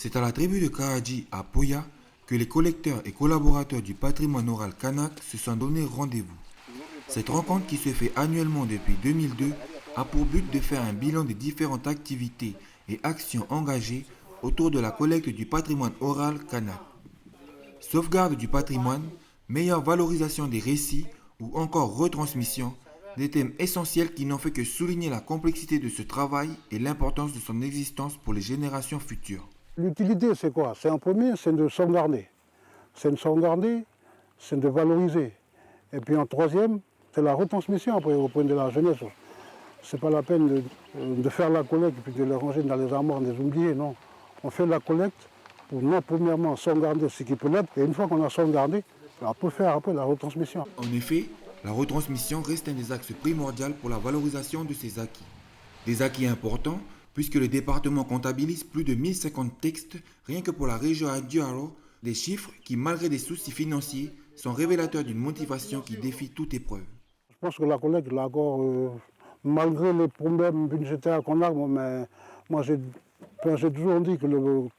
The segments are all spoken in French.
C'est à la tribu de Kaadji à Poya que les collecteurs et collaborateurs du patrimoine oral kanak se sont donné rendez-vous. Cette rencontre qui se fait annuellement depuis 2002 a pour but de faire un bilan des différentes activités et actions engagées autour de la collecte du patrimoine oral kanak. Sauvegarde du patrimoine, meilleure valorisation des récits ou encore retransmission, des thèmes essentiels qui n'ont fait que souligner la complexité de ce travail et l'importance de son existence pour les générations futures. L'utilité, c'est quoi? C'est en premier, c'est de sauvegarder. C'est de sauvegarder, c'est de valoriser. Et puis en troisième, c'est la retransmission après auprès de la jeunesse. C'est pas la peine de faire la collecte et puis de les ranger dans les armoires, de les oublier, non. On fait la collecte pour, non, premièrement, sauvegarder ce qui peut l'être. Et une fois qu'on a sauvegardé, on peut faire après la retransmission. En effet, la retransmission reste un des axes primordiaux pour la valorisation de ces acquis. Des acquis importants, puisque le département comptabilise plus de 1050 textes rien que pour la région Adjuaro, des chiffres qui, malgré des soucis financiers, sont révélateurs d'une motivation qui défie toute épreuve. Je pense que la collecte, là encore, malgré les problèmes budgétaires qu'on a, mais moi j'ai toujours dit que nous,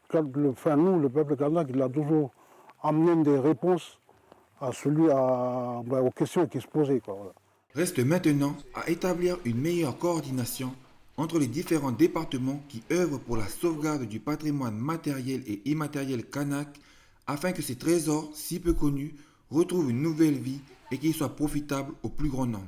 le peuple kanak, il a toujours amené des réponses aux questions qui se posaient, quoi, voilà. Reste maintenant à établir une meilleure coordination entre les différents départements qui œuvrent pour la sauvegarde du patrimoine matériel et immatériel kanak afin que ces trésors si peu connus retrouvent une nouvelle vie et qu'ils soient profitables au plus grand nombre.